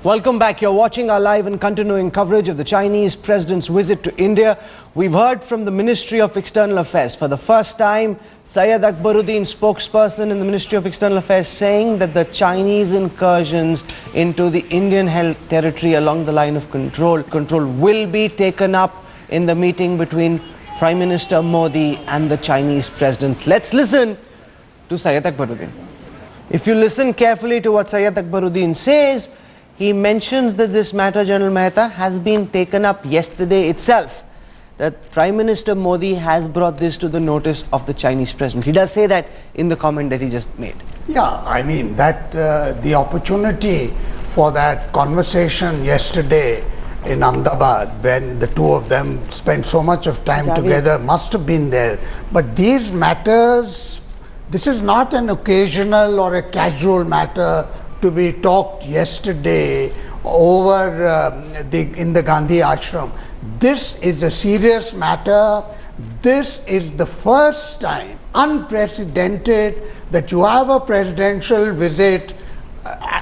Welcome back. You're watching our live and continuing coverage of the Chinese president's visit to India. We've heard from the Ministry of External Affairs. For the first time, Syed Akbaruddin, spokesperson in the Ministry of External Affairs, saying that the Chinese incursions into the Indian held territory along the line of control will be taken up in the meeting between Prime Minister Modi and the Chinese president. Let's listen to Syed Akbaruddin. If you listen carefully to what Syed Akbaruddin says, he mentions that this matter, General Mehta, has been taken up yesterday itself. That Prime Minister Modi has brought this to the notice of the Chinese president. He does say that in the comment that he just made. Yeah, I mean that the opportunity for that conversation yesterday in Ahmedabad, when the two of them spent so much of time together, must have been there. But these matters, this is not an occasional or a casual matter to be talked yesterday over in the Gandhi ashram. This is a serious matter. This is the first time, unprecedented, that you have a presidential visit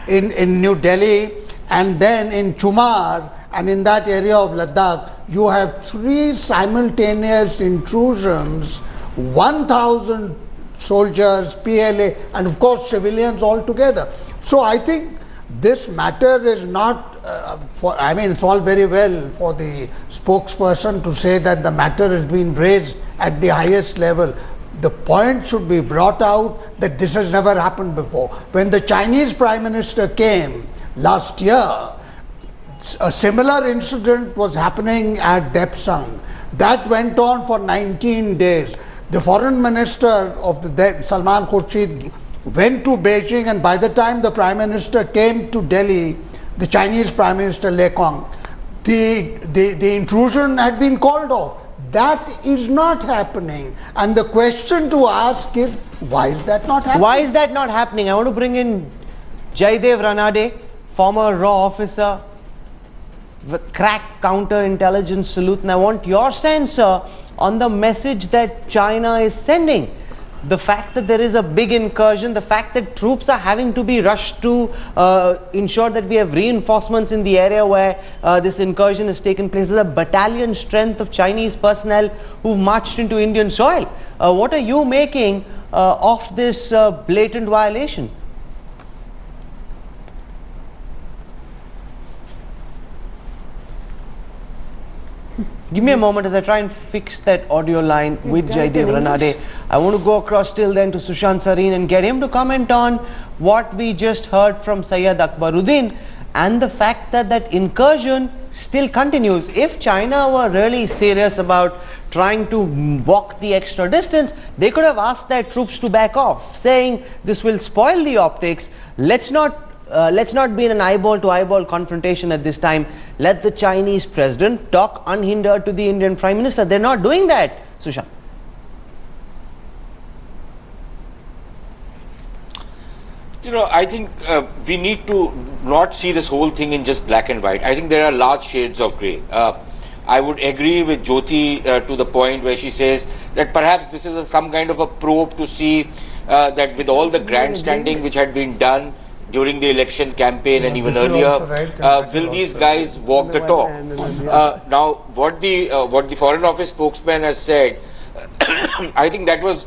in New Delhi, and then in Chumar and in that area of Ladakh, you have 3 simultaneous intrusions, 1,000 soldiers, PLA, and of course civilians all together. So I think this matter is not, it's all very well for the spokesperson to say that the matter has been raised at the highest level. The point should be brought out that this has never happened before. When the Chinese Prime Minister came last year, a similar incident was happening at Depsang. That went on for 19 days. The foreign minister of the then, Salman Khurshid, went to Beijing, and by the time the Prime Minister came to Delhi, the Chinese Prime Minister Le Quang, the intrusion had been called off. That is not happening. And the question to ask is, why is that not happening? Why is that not happening? I want to bring in Jaidev Ranade, former RAW officer, crack counterintelligence salute, and I want your sense, sir, on the message that China is sending. The fact that there is a big incursion, the fact that troops are having to be rushed to ensure that we have reinforcements in the area where this incursion has taken place. There's a battalion strength of Chinese personnel who've marched into Indian soil. What are you making of this blatant violation? Give me a moment as I try and fix that audio line with Jaidev Ranade. I want to go across till then to Sushant Sareen and get him to comment on what we just heard from Syed Akbaruddin and the fact that that incursion still continues. If China were really serious about trying to walk the extra distance, they could have asked their troops to back off, saying this will spoil the optics. Let's not be in an eyeball-to-eyeball confrontation at this time. Let the Chinese president talk unhindered to the Indian Prime Minister. They're not doing that, Sushant. You know, I think we need to not see this whole thing in just black and white. I think there are large shades of grey. I would agree with Jyoti to the point where she says that perhaps this is some kind of a probe to see that with all the grandstanding which had been done during the election campaign and even earlier, will these guys walk the talk? Now, what the Foreign Office spokesman has said, I think that was,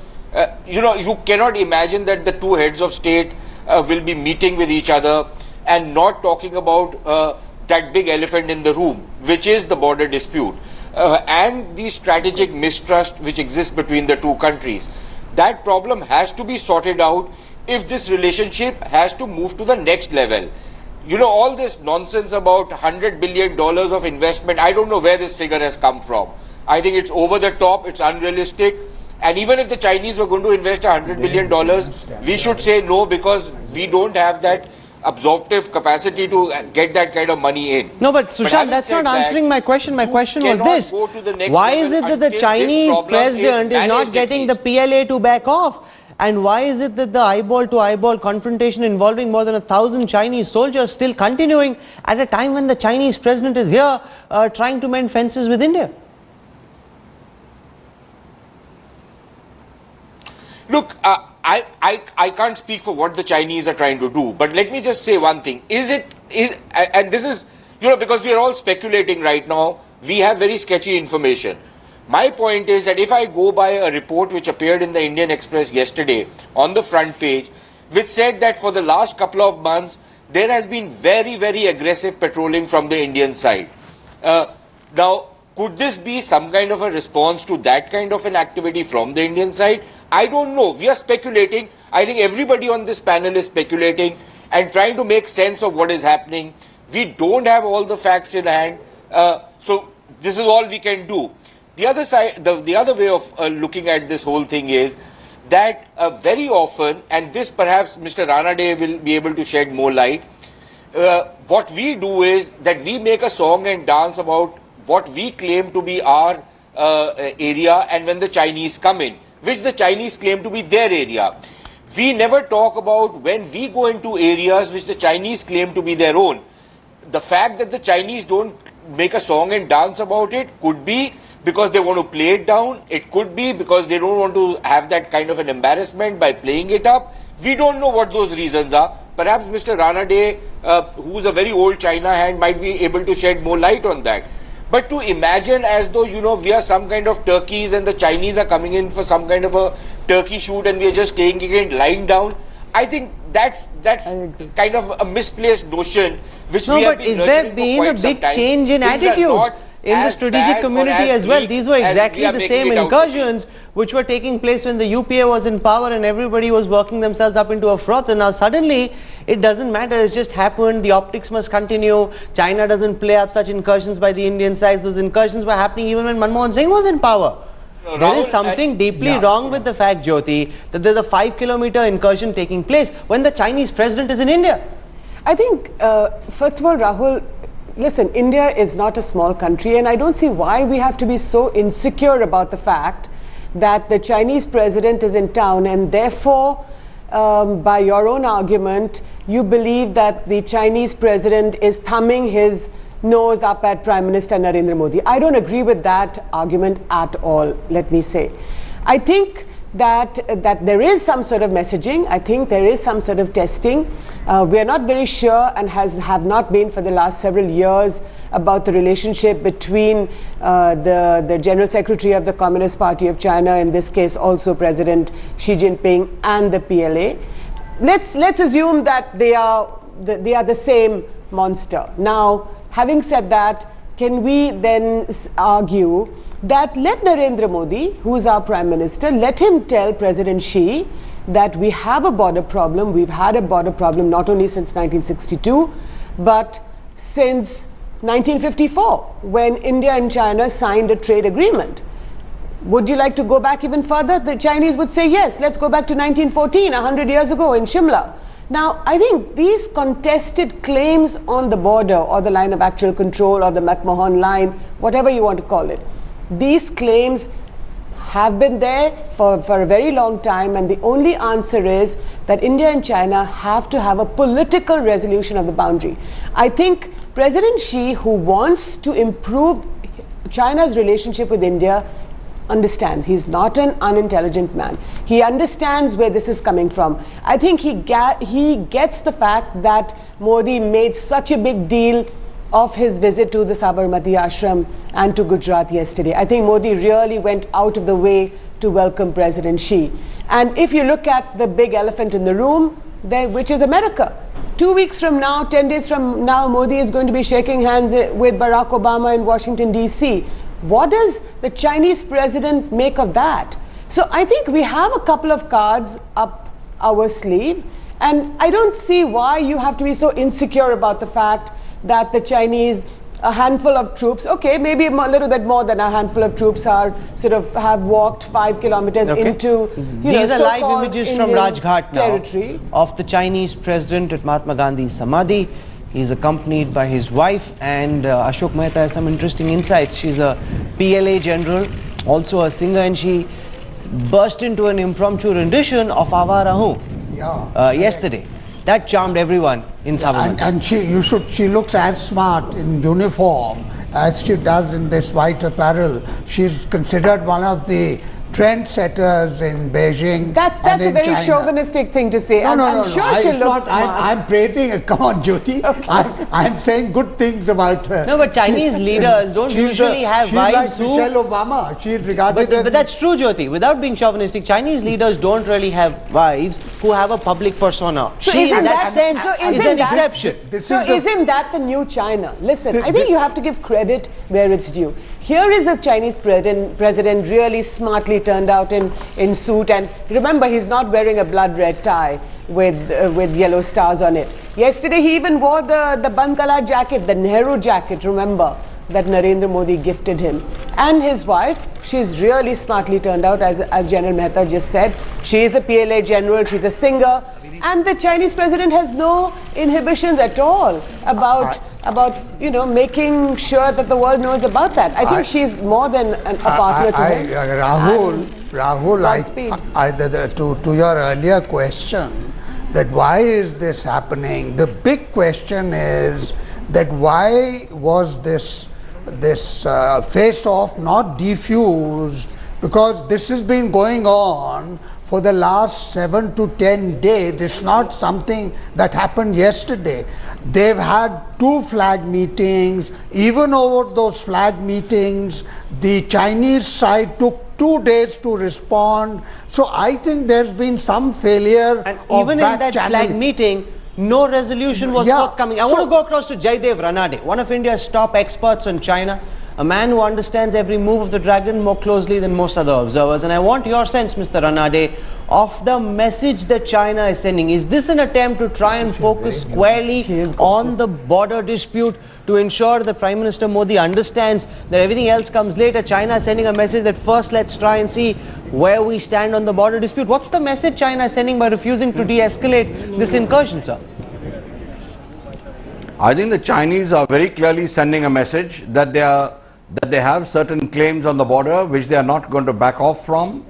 you cannot imagine that the two heads of state will be meeting with each other and not talking about that big elephant in the room, which is the border dispute and the strategic mistrust which exists between the two countries. That problem has to be sorted out if this relationship has to move to the next level. You know, all this nonsense about $100 billion of investment, I don't know where this figure has come from. I think it's over the top, it's unrealistic. And even if the Chinese were going to invest $100 billion, we should say no, because we don't have that absorptive capacity to get that kind of money in. No, but Sushant, that's not answering my question. My question was this. Why is it that the Chinese president is not getting the PLA to back off? And why is it that the eyeball-to-eyeball confrontation involving more than 1,000 Chinese soldiers still continuing at a time when the Chinese president is here trying to mend fences with India? Look, I can't speak for what the Chinese are trying to do, but let me just say one thing. And this is, because we are all speculating right now, we have very sketchy information. My point is that if I go by a report which appeared in the Indian Express yesterday on the front page, which said that for the last couple of months, there has been very, very aggressive patrolling from the Indian side. Now, could this be some kind of a response to that kind of an activity from the Indian side? I don't know. We are speculating. I think everybody on this panel is speculating and trying to make sense of what is happening. We don't have all the facts in hand. So this is all we can do. The other side, the other way of looking at this whole thing is that very often, and this perhaps Mr. Ranade will be able to shed more light, what we do is that we make a song and dance about what we claim to be our area, and when the Chinese come in, which the Chinese claim to be their area. We never talk about when we go into areas which the Chinese claim to be their own. The fact that the Chinese don't make a song and dance about it could be because they want to play it down. It could be because they don't want to have that kind of an embarrassment by playing it up. We don't know what those reasons are. Perhaps Mr. Ranade, who's a very old China hand, might be able to shed more light on that. But to imagine as though, we are some kind of turkeys and the Chinese are coming in for some kind of a turkey shoot and we are just taking it lying down, I think that's kind of a misplaced notion which we have been nurturing for quite some time. Is there been a big change in Things are attitudes not in the as strategic bad community or as well? bleak These were as exactly we are the making same it out to be. incursions which were taking place when the UPA was in power and everybody was working themselves up into a froth, and now suddenly it doesn't matter, it's just happened, the optics must continue, China doesn't play up such incursions by the Indian side. Those incursions were happening even when Manmohan Singh was in power. There is something deeply wrong with the fact, Jyoti, that there's a 5-kilometer incursion taking place when the Chinese president is in India. I think, first of all, Rahul, listen, India is not a small country, and I don't see why we have to be so insecure about the fact that the Chinese president is in town, and therefore, by your own argument, you believe that the Chinese president is thumbing his nose up at Prime Minister Narendra Modi. I don't agree with that argument at all, let me say. I think that there is some sort of messaging. I think there is some sort of testing. We are not very sure, and have not been for the last several years, about the relationship between the General Secretary of the Communist Party of China, in this case also President Xi Jinping, and the PLA. Let's assume that they are the same monster. Now, having said that, can we then argue that let Narendra Modi, who is our Prime Minister, let him tell President Xi that we have a border problem. We've had a border problem not only since 1962, but since 1954, when India and China signed a trade agreement. Would you like to go back even further? The Chinese would say, yes, let's go back to 1914, 100 years ago in Shimla. Now, I think these contested claims on the border, or the line of actual control, or the McMahon line, whatever you want to call it, these claims have been there for a very long time, and the only answer is that India and China have to have a political resolution of the boundary. I think President Xi, who wants to improve China's relationship with India, understands. He's not an unintelligent man. He understands where this is coming from. I think he gets the fact that Modi made such a big deal of his visit to the Sabarmati ashram and to Gujarat yesterday. I think Modi really went out of the way to welcome President Xi. And if you look at the big elephant in the room, which is America, 2 weeks from now, 10 days from now, Modi is going to be shaking hands with Barack Obama in Washington, D.C. What does the Chinese president make of that? So I think we have a couple of cards up our sleeve, and I don't see why you have to be so insecure about the fact that the Chinese, a handful of troops, okay, maybe a little bit more than a handful of troops have walked 5 kilometers into These are live images from Indian Rajghat territory. now of the Chinese president at Mahatma Gandhi's Samadhi. He's accompanied by his wife, and Ashok Mehta has some interesting insights. She's a PLA general, also a singer, and she burst into an impromptu rendition of Awara Hoon yesterday. That charmed everyone in Sabarmati. And she looks as smart in uniform as she does in this white apparel. She's considered one of the trendsetters in Beijing. That's and a in very China. chauvinistic thing to say. No, I'm sure she looks smart. I'm praising, come on, Jyoti. Okay. I'm saying good things about her. No, but Chinese leaders don't usually have wives like who... Michelle Obama. She's regarded as... But that's true, Jyoti. Without being chauvinistic, Chinese leaders don't really have wives who have a public persona. So She, in isn't that sense, is an exception. Isn't that the new China? Listen, I think you have to give credit where it's due. Here is the Chinese president really smartly turned out in suit, and remember, he's not wearing a blood red tie with yellow stars on it. Yesterday he even wore the Bankala jacket, the Nehru jacket, remember, that Narendra Modi gifted him. And his wife, she's really smartly turned out, as General Mehta just said. She is a PLA general, she's a singer, and the Chinese president has no inhibitions at all about making sure that the world knows about that. I think she's more than a partner to him. Rahul, to your earlier question, that why is this happening? The big question is that why was this face-off not defused? Because this has been going on for the last 7 to 10 days. It's not something that happened yesterday. They've had 2 flag meetings. Even over those flag meetings, the Chinese side took 2 days to respond. So I think there's been some failure. And even in that flag meeting, no resolution was forthcoming. I want to go across to Jaidev Ranade, one of India's top experts on China, a man who understands every move of the dragon more closely than most other observers. And I want your sense, Mr. Ranade, of the message that China is sending. Is this an attempt to try and focus squarely on the border dispute to ensure that Prime Minister Modi understands that everything else comes later? China is sending a message that first let's try and see where we stand on the border dispute. What's the message China is sending by refusing to de-escalate this incursion, sir? I think the Chinese are very clearly sending a message that they have certain claims on the border which they are not going to back off from.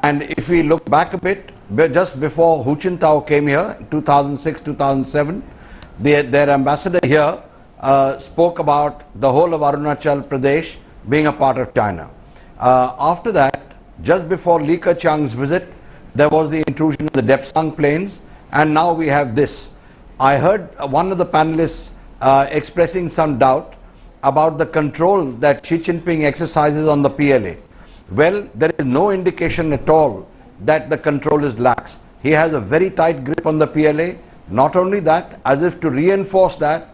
And if we look back a bit, just before Hu Jintao came here in 2006-2007, their ambassador here spoke about the whole of Arunachal Pradesh being a part of China. After that, just before Li Keqiang's visit, there was the intrusion of the Depsang plains, and now we have this. I heard one of the panelists expressing some doubt about the control that Xi Jinping exercises on the PLA. Well, there is no indication at all that the control is lax. He has a very tight grip on the PLA. Not only that, as if to reinforce that,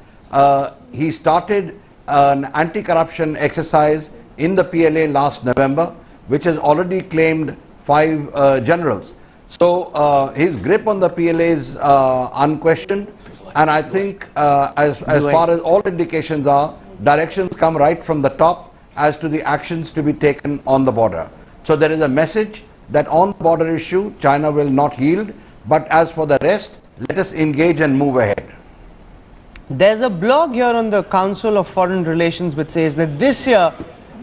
he started an anti-corruption exercise in the PLA last November, which has already claimed 5 generals. So his grip on the PLA is unquestioned, and I think as far as all indications are, directions come right from the top as to the actions to be taken on the border. So there is a message that on the border issue, China will not yield, but as for the rest, let us engage and move ahead. There's a blog here on the Council of Foreign Relations which says that this year,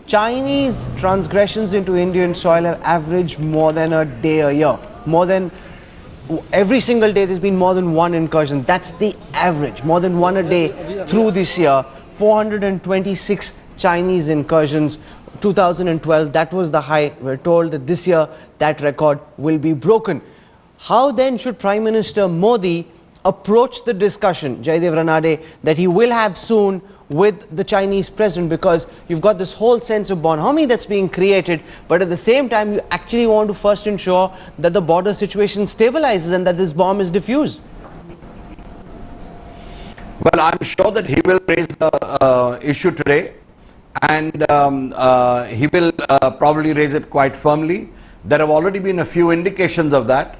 Chinese transgressions into Indian soil have averaged more than a day a year. More than every single day there's been more than 1 incursion. That's the average, more than 1 a day through this year. 426 Chinese incursions. 2012, that was the high. We're told that this year that record will be broken. How then should Prime Minister Modi approach the discussion, Jaidev Ranade, that he will have soon with the Chinese president? Because you've got this whole sense of bonhomie that's being created, but at the same time you actually want to first ensure that the border situation stabilizes and that this bomb is diffused. Well, I'm sure that he will raise the issue today, and he will probably raise it quite firmly. There have already been a few indications of that.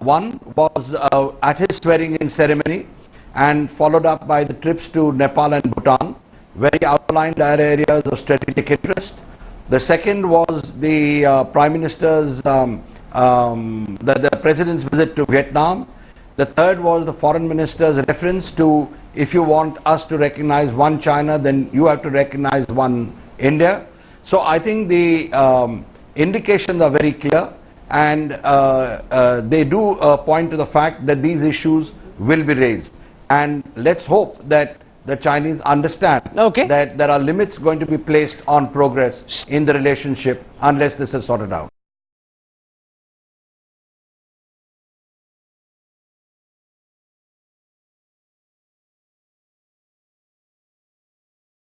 One was at his swearing-in ceremony, and followed up by the trips to Nepal and Bhutan, very outlined areas of strategic interest. The second was the Prime Minister's, the President's visit to Vietnam. The third was the Foreign Minister's reference to, if you want us to recognize one China, then you have to recognize one India. So I think the indications are very clear, and they do point to the fact that these issues will be raised. And let's hope that the Chinese understand Okay. that there are limits going to be placed on progress in the relationship unless this is sorted out.